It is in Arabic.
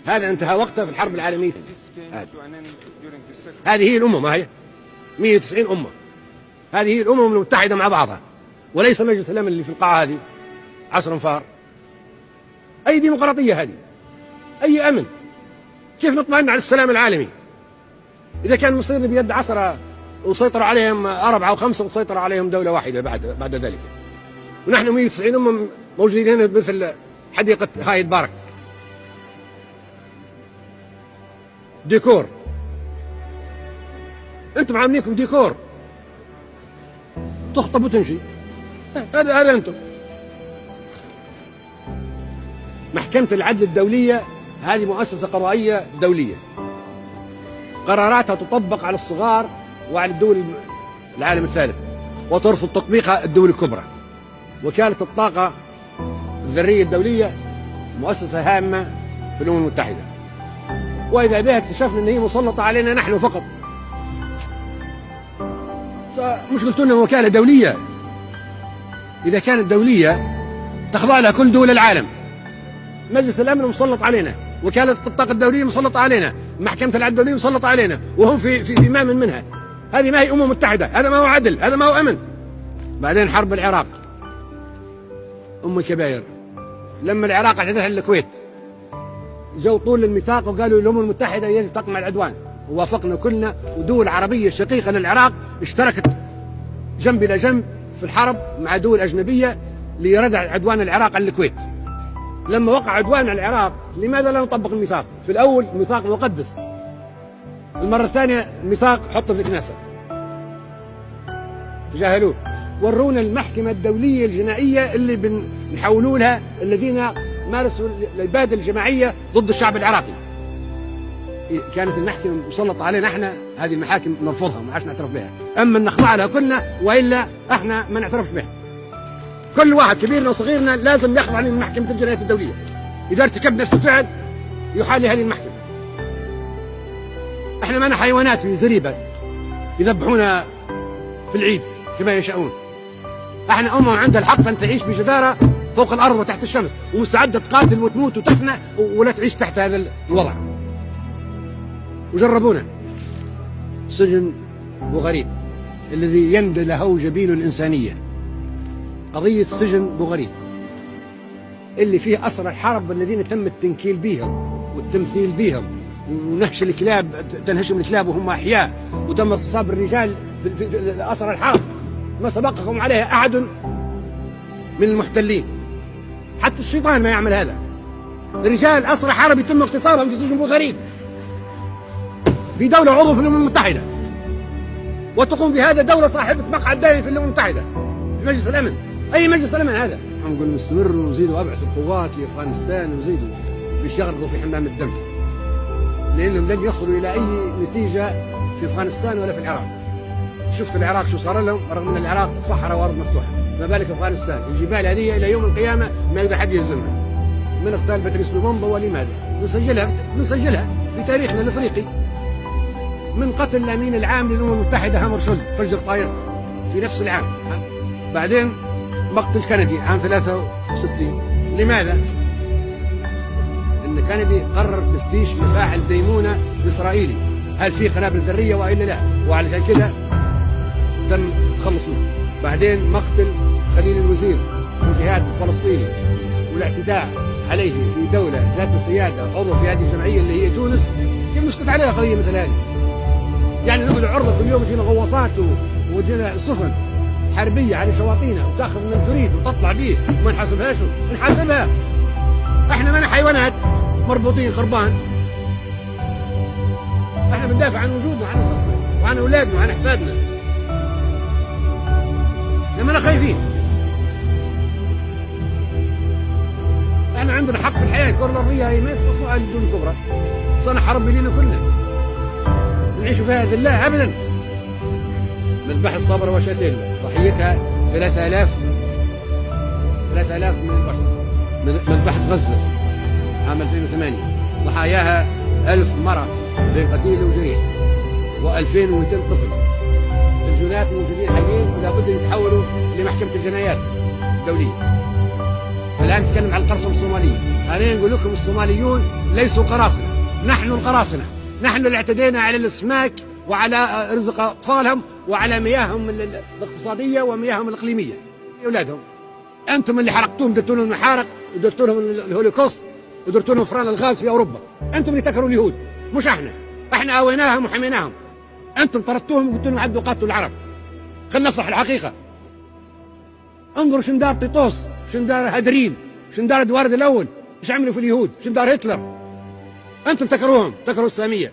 هذا انتهى وقته في الحرب العالمية. هذه هي الأمة، ما هي 190 أمة. هذه هي الأمم المتحدة مع بعضها، وليس مجلس الأمن اللي في القاعة هذه 10 أنفار. أي ديمقراطية هذه؟ أي أمن؟ كيف نطمئن على السلام العالمي إذا كان مصير بيد 10 وسيطروا عليهم 4 أو 5 وتسيطر عليهم دولة واحدة بعد ذلك، ونحن 190 أمم موجودين هنا مثل حديقة هايد بارك، ديكور. أنتم عاملينكم ديكور، تخطب وتمشي. هذا أنتم. محكمة العدل الدولية هذه مؤسسة قضائية دولية، قراراتها تطبق على الصغار وعلى الدول العالم الثالث، وترفض تطبيقها الدول الكبرى. وكالة الطاقة الذرية الدولية مؤسسة هامة في الأمم المتحدة، وإذا بها اكتشفنا أن هي مسلطة علينا نحن فقط. مش قلت لنا وكالة دولية؟ إذا كانت دولية تخضع لها كل دول العالم. مجلس الأمن مسلط علينا، وكالة الطاقة الدولية مسلطة علينا، محكمة العدل الدولية مسلطة علينا، وهم في إمام منها. هذه ما هي أمم متحدة، هذا ما هو عدل، هذا ما هو أمن. بعدين حرب العراق أم الكبائر. لما العراق احتلت الكويت جو طول الميثاق وقالوا الأمم المتحدة يجب تقمع العدوان، ووافقنا كلنا، ودول عربية شقيقة للعراق اشتركت جنب إلى جنب في الحرب مع دول أجنبية لردع عدوان العراق على الكويت. لما وقع عدوان على العراق لماذا لا نطبق الميثاق؟ في الأول الميثاق مقدس، المرة الثانية الميثاق حطه في الكنيسة، تجاهلوه. ورونا المحكمة الدولية الجنائية اللي بنحولوا لها الذين مارسوا الإبادة الجماعية ضد الشعب العراقي. كانت المحكمة مسلطة علينا احنا، هذه المحاكم نرفضها وما عادش نعترف بها، اما نخضع لها كلنا والا احنا ما نعترفش بها. كل واحد كبيرنا وصغيرنا لازم يخضع لمحكمة الجنايات الدولية. اذا ارتكب نفس الفعل يحال لهذه المحكمة. احنا ما حيوانات في زريبة يذبحونا في العيد كما يشاءون. احنا امم عندها الحق ان تعيش بجدارة فوق الارض وتحت الشمس، ومستعدة تقاتل وتموت وتفنى ولا تعيش تحت هذا الوضع. وجربونا. سجن بوغريب الذي يندى له جبين الإنسانية، قضية سجن بوغريب اللي فيه أسرى الحرب الذين تم التنكيل بهم والتمثيل بهم، ونهش الكلاب، تنهشهم الكلاب وهم أحياء، وتم اغتصاب الرجال في أسرى الحرب ما سبقهم عليها أحد من المحتلين. حتى الشيطان ما يعمل هذا. رجال أسرى حرب يتم اغتصابهم في سجن بوغريب في دولة عضو في الأمم المتحدة، وتقوم بهذا دولة صاحبة مقعد دائم في الأمم المتحدة في مجلس الأمن. أي مجلس الأمن هذا؟ نقول نستمر ونزيدوا أبعث القوات في أفغانستان وزيدوا مش يغرقوا في حمام الدم، لأنهم لن يصلوا إلى أي نتيجة في أفغانستان ولا في العراق. شفت العراق شو صار لهم، رغم أن العراق صحراء وأرض مفتوحة، ما بالك أفغانستان؟ الجبال هذه إلى يوم القيامة ما يقدر حد يهزمها. من اغتال بطريس لومومبا ولماذا؟ نسجلها في تاريخنا الأفريقي، من قتل الأمين العام للأمم المتحدة هامر شولد فجر طائرته في نفس العام. بعدين مقتل كندي عام 63. لماذا؟ إن كندي قرر تفتيش مفاعل ديمونة الإسرائيلي، هل في قنابل ذرية وإلا لا، وعلشان كده تم تخلص منه. بعدين مقتل خليل الوزير وجهاد فلسطيني والاعتداء عليه في دولة ذات سيادة عضو في هذه الجمعية اللي هي تونس. كيف نسكت عليها قضية مثل هذه؟ يعني نقعد عرضة كل يوم تجينا غواصات وتجينا سفن حربية على شواطئنا وتاخذ من تريد وتطلع به وما نحاسبهاش؟ نحاسبها. احنا ما حيوانات مربوطين قربان. احنا بندافع عن وجودنا وعن انفسنا وعن اولادنا وعن احفادنا، لما خايفين. احنا عندنا حق في الحياة. الكرة الأرضية هي ما مصنوعة للدول الكبرى، صنع حرب لنا كلنا نعيش فيها ذلة أبدا. مذبحة صبرا وشتيلا ضحيتها 3000 من البشر. مذبحة غزة عام 2008 ضحاياها 1000 مرة بين قتيل وجريح و2200 طفل. الجنات موجودين حيين ولا بد يتحولوا لمحكمة الجنايات الدولية. الآن نتكلم عن القرصنة الصومالية. أنا نقول لكم الصوماليون ليسوا القراصنة، نحن القراصنة، نحن اللي اعتدينا على الأسماك وعلى رزق أطفالهم وعلى مياههم الاقتصادية ومياههم الإقليمية أولادهم. أنتم اللي حرقتوهم، درتوا لهم المحارق ودرتوا لهم الهولوكوست ودرتوا لهم فران الغاز في أوروبا. أنتم اللي تكرهوا اليهود مش احنا آويناهم وحميناهم. أنتم طردتوهم وقلتوا لهم عدوا قاتلوا العرب. خلينا نصلح الحقيقة. انظروا شن دار تيتوس، شن دار هادرين، شن دار ادوارد الأول، ايش عملوا في اليهود، شن دار هتلر. أنتم تكرهوهم، تكرهوا السامية.